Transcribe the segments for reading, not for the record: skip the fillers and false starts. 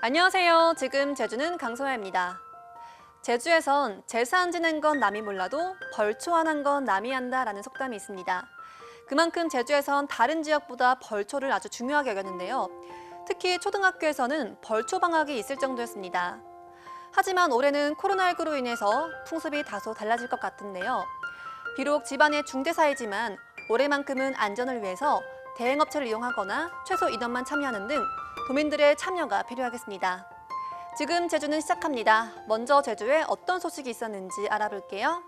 안녕하세요. 지금 제주는 강소아입니다. 제주에선 제사 안 지낸 건 남이 몰라도 벌초 안 한 건 남이 한다라는 속담이 있습니다. 그만큼 제주에선 다른 지역보다 벌초를 아주 중요하게 여겼는데요. 특히 초등학교에서는 벌초 방학이 있을 정도였습니다. 하지만 올해는 코로나19로 인해서 풍습이 다소 달라질 것 같은데요. 비록 집안의 중대사이지만 올해만큼은 안전을 위해서 대행업체를 이용하거나 최소 인원만 참여하는 등 도민들의 참여가 필요하겠습니다. 지금 제주는 시작합니다. 먼저 제주에 어떤 소식이 있었는지 알아볼게요.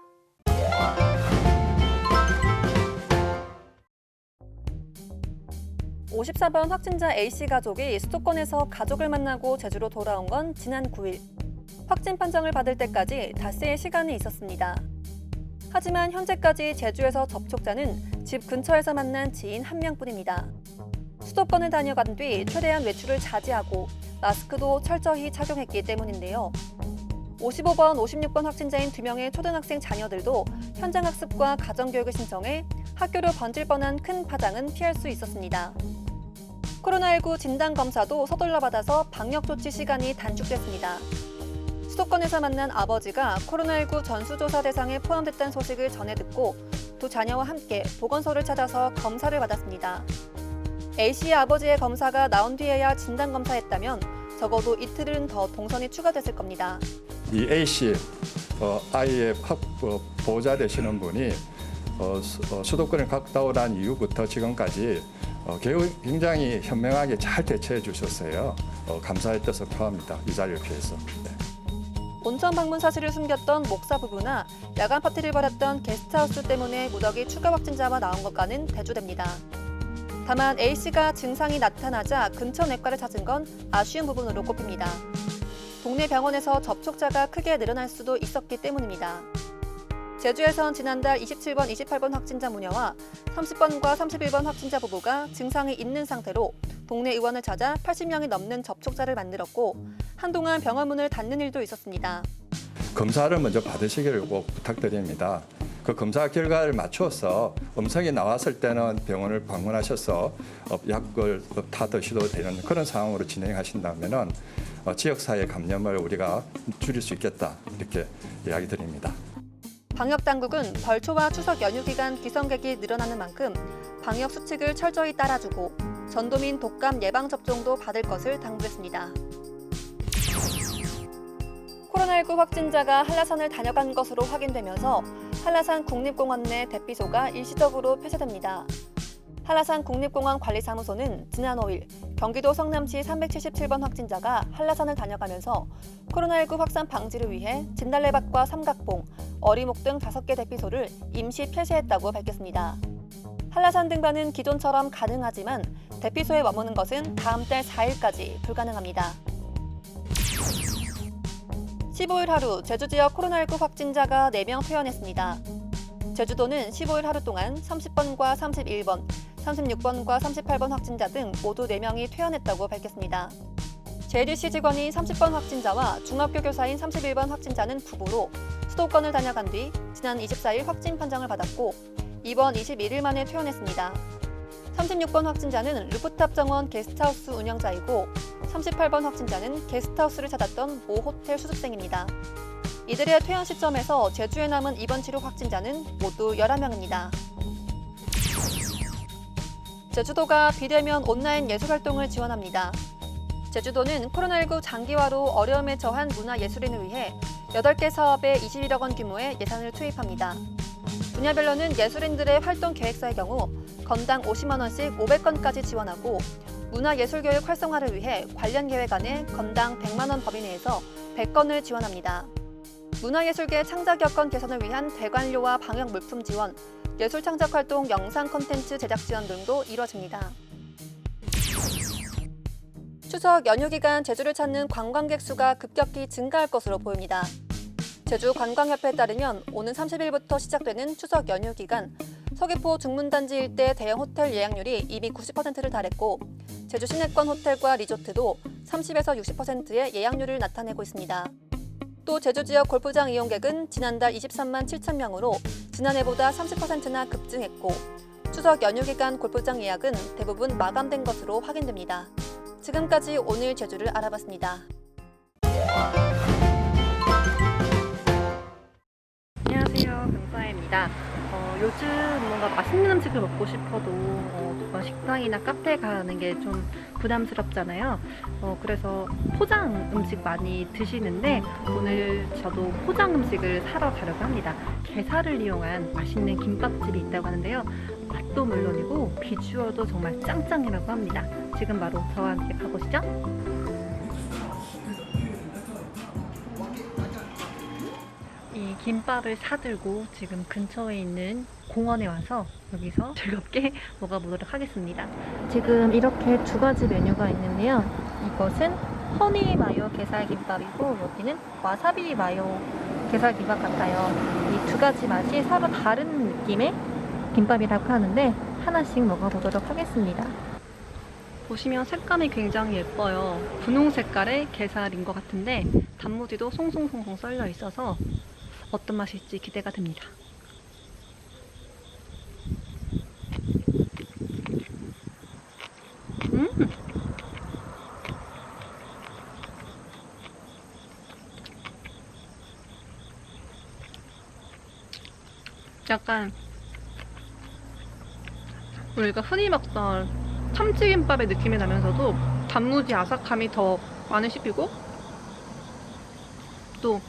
(54번) 확진자 A씨 가족이 수도권에서 가족을 만나고 제주로 돌아온 건 지난 9일. 확진 판정을 받을 때까지 닷새의 시간이 있었습니다. 하지만 현재까지 제주에서 접촉자는 집 근처에서 만난 지인 1명뿐입니다. 수도권을 다녀간 뒤 최대한 외출을 자제하고 마스크도 철저히 착용했기 때문인데요. 55번, 56번 확진자인 2명의 초등학생 자녀들도 현장학습과 가정교육을 신청해 학교로 번질 뻔한 큰 파장은 피할 수 있었습니다. 코로나19 진단검사도 서둘러 받아서 방역조치 시간이 단축됐습니다. 수도권에서 만난 아버지가 코로나19 전수조사 대상에 포함됐다는 소식을 전해 듣고 두 자녀와 함께 보건소를 찾아서 검사를 받았습니다. A씨의 아버지의 검사가 나온 뒤에야 진단검사했다면 적어도 이틀은 더 동선이 추가됐을 겁니다. 이 A씨 아이의 보호자 되시는 분이 수도권에 갔다 오란 이후부터 지금까지 굉장히 현명하게 잘 대처해 주셨어요. 감사의 뜻을 표합니다. 이 자리를 피해서. 네. 온천 방문 사실을 숨겼던 목사 부부나 야간 파티를 벌였던 게스트하우스 때문에 무더기 추가 확진자가 나온 것과는 대조됩니다. 다만 A씨가 증상이 나타나자 근처 내과를 찾은 건 아쉬운 부분으로 꼽힙니다. 동네 병원에서 접촉자가 크게 늘어날 수도 있었기 때문입니다. 제주에선 지난달 27번, 28번 확진자 모녀와 30번과 31번 확진자 부부가 증상이 있는 상태로 동네 의원을 찾아 80명이 넘는 접촉자를 만들었고 한동안 병원 문을 닫는 일도 있었습니다. 검사를 먼저 받으시기를 꼭 부탁드립니다. 그 검사 결과를 맞춰서 음성이 나왔을 때는 병원을 방문하셔서 약을 타 드셔도 되는 그런 상황으로 진행하신다면 지역사회 감염을 우리가 줄일 수 있겠다 이렇게 이야기 드립니다. 방역당국은 벌초와 추석 연휴 기간 귀성객이 늘어나는 만큼 방역 수칙을 철저히 따라주고 전도민 독감 예방접종도 받을 것을 당부했습니다. 코로나19 확진자가 한라산을 다녀간 것으로 확인되면서 한라산 국립공원 내 대피소가 일시적으로 폐쇄됩니다. 한라산 국립공원 관리사무소는 지난 5일 경기도 성남시 377번 확진자가 한라산을 다녀가면서 코로나19 확산 방지를 위해 진달래밭과 삼각봉, 어리목 등 5개 대피소를 임시 폐쇄했다고 밝혔습니다. 한라산 등반은 기존처럼 가능하지만 대피소에 머무는 것은 다음 달 4일까지 불가능합니다. 15일 하루 제주 지역 코로나19 확진자가 4명 퇴원했습니다. 제주도는 15일 하루 동안 30번과 31번, 36번과 38번 확진자 등 모두 4명이 퇴원했다고 밝혔습니다. JDC 직원이 30번 확진자와 중학교 교사인 31번 확진자는 부부로 수도권을 다녀간 뒤 지난 24일 확진 판정을 받았고 이번 21일 만에 퇴원했습니다. 36번 확진자는 루프탑 정원 게스트하우스 운영자이고 38번 확진자는 게스트하우스를 찾았던 모 호텔 수습생입니다. 이들의 퇴원 시점에서 제주에 남은 입원 치료 확진자는 모두 11명입니다. 제주도가 비대면 온라인 예술활동을 지원합니다. 제주도는 코로나19 장기화로 어려움에 처한 문화예술인을 위해 8개 사업에 21억 원 규모의 예산을 투입합니다. 분야별로는 예술인들의 활동 계획서의 경우 건당 50만 원씩 500건까지 지원하고 문화예술교육 활성화를 위해 관련 계획 안에 건당 100만 원 범위 내에서 100건을 지원합니다. 문화예술계 창작 여건 개선을 위한 대관료와 방역 물품 지원, 예술 창작 활동 영상 콘텐츠 제작 지원 등도 이뤄집니다. 추석 연휴 기간 제주를 찾는 관광객 수가 급격히 증가할 것으로 보입니다. 제주관광협회에 따르면 오는 30일부터 시작되는 추석 연휴 기간 서귀포 중문단지 일대 대형 호텔 예약률이 이미 90%를 달했고 제주 시내권 호텔과 리조트도 30에서 60%의 예약률을 나타내고 있습니다. 또 제주 지역 골프장 이용객은 지난달 23만 7천 명으로 지난해보다 30%나 급증했고 추석 연휴 기간 골프장 예약은 대부분 마감된 것으로 확인됩니다. 지금까지 오늘 제주를 알아봤습니다. 안녕하세요, 금사입니다. 요즘 뭔가 맛있는 음식을 먹고 싶어도 식당이나 카페 가는 게 좀 부담스럽잖아요. 그래서 포장 음식 많이 드시는데 오늘 저도 포장 음식을 사러 가려고 합니다. 게살을 이용한 맛있는 김밥집이 있다고 하는데요. 맛도 물론이고 비주얼도 정말 짱짱이라고 합니다. 지금 바로 저와 함께 가보시죠. 이 김밥을 사들고 지금 근처에 있는 공원에 와서 여기서 즐겁게 먹어보도록 하겠습니다. 지금 이렇게 두 가지 메뉴가 있는데요. 이것은 허니 마요 게살김밥이고 여기는 와사비 마요 게살김밥 같아요. 이 두 가지 맛이 서로 다른 느낌의 김밥이라고 하는데 하나씩 먹어보도록 하겠습니다. 보시면 색감이 굉장히 예뻐요. 분홍 색깔의 게살인 것 같은데 단무지도 송송송송 썰려 있어서 어떤 맛일지 기대가 됩니다. 약간 우리가 흔히 먹던 참치김밥의 느낌이 나면서도 단무지 아삭함이 더 많이 씹히고 또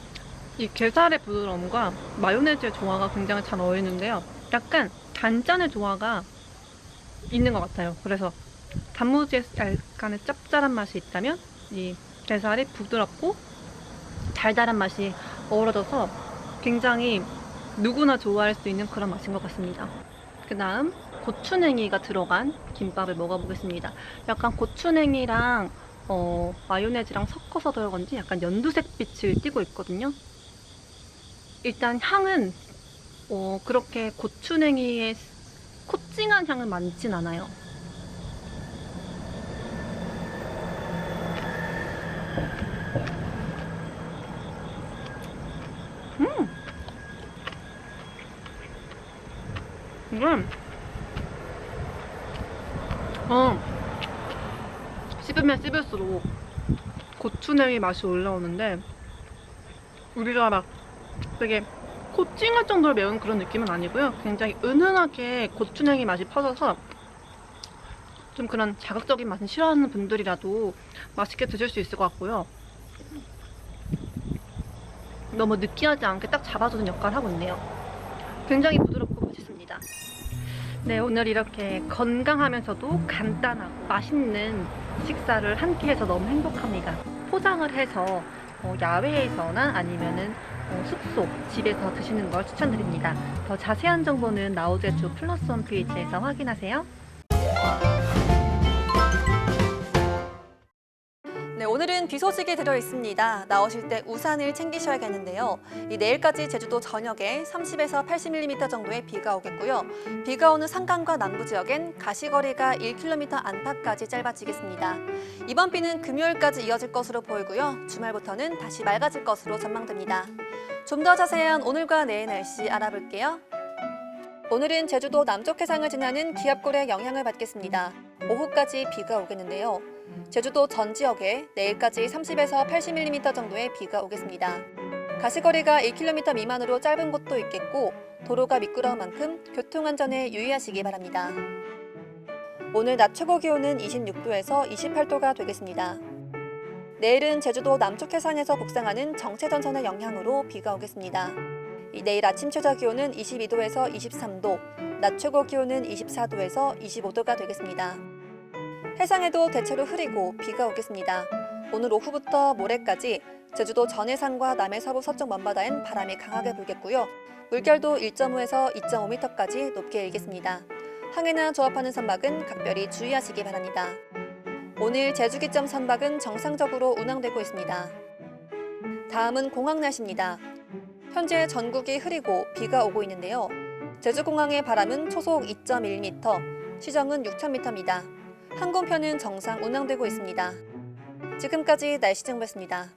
이 게살의 부드러움과 마요네즈의 조화가 굉장히 잘 어울리는데요. 약간 단짠의 조화가 있는 것 같아요. 그래서 단무지의 약간의 짭짤한 맛이 있다면 이 게살이 부드럽고 달달한 맛이 어우러져서 굉장히 누구나 좋아할 수 있는 그런 맛인 것 같습니다. 그 다음 고추냉이가 들어간 김밥을 먹어보겠습니다. 약간 고추냉이랑 마요네즈랑 섞어서 들어간 건지 약간 연두색 빛을 띠고 있거든요. 일단 향은 그렇게 고추냉이의 코칭한 향은 많진 않아요. 이건 씹으면 씹을수록 고추냉이 맛이 올라오는데 우리가 막 되게 코칭할 정도로 매운 그런 느낌은 아니고요. 굉장히 은은하게 고추냉이 맛이 퍼져서 좀 그런 자극적인 맛을 싫어하는 분들이라도 맛있게 드실 수 있을 것 같고요. 너무 느끼하지 않게 딱 잡아주는 역할을 하고 있네요. 굉장히 부드럽고 맛있습니다. 네, 오늘 이렇게 건강하면서도 간단하고 맛있는 식사를 함께 해서 너무 행복합니다. 포장을 해서 야외에서나 아니면은 숙소, 집에서 드시는 걸 추천드립니다. 더 자세한 정보는 나우제주 플러스 홈페이지에서 확인하세요. 네, 오늘은 비 소식이 들어있습니다. 나오실 때 우산을 챙기셔야겠는데요. 내일까지 제주도 전역에 30에서 80mm 정도의 비가 오겠고요. 비가 오는 산간과 남부 지역엔 가시거리가 1km 안팎까지 짧아지겠습니다. 이번 비는 금요일까지 이어질 것으로 보이고요. 주말부터는 다시 맑아질 것으로 전망됩니다. 좀 더 자세한 오늘과 내일 날씨 알아볼게요. 오늘은 제주도 남쪽 해상을 지나는 기압골의 영향을 받겠습니다. 오후까지 비가 오겠는데요. 제주도 전 지역에 내일까지 30에서 80mm 정도의 비가 오겠습니다. 가시거리가 1km 미만으로 짧은 곳도 있겠고 도로가 미끄러운 만큼 교통안전에 유의하시기 바랍니다. 오늘 낮 최고 기온은 26도에서 28도가 되겠습니다. 내일은 제주도 남쪽 해상에서 북상하는 정체전선의 영향으로 비가 오겠습니다. 내일 아침 최저 기온은 22도에서 23도, 낮 최고 기온은 24도에서 25도가 되겠습니다. 해상에도 대체로 흐리고 비가 오겠습니다. 오늘 오후부터 모레까지 제주도 전해상과 남해 서부 서쪽 먼바다엔 바람이 강하게 불겠고요. 물결도 1.5에서 2.5m까지 높게 일겠습니다. 항해나 조업하는 선박은 각별히 주의하시기 바랍니다. 오늘 제주기점 선박은 정상적으로 운항되고 있습니다. 다음은 공항 날씨입니다. 현재 전국이 흐리고 비가 오고 있는데요. 제주공항의 바람은 초속 2.1m, 시정은 6,000m입니다. 항공편은 정상 운항되고 있습니다. 지금까지 날씨 정보였습니다.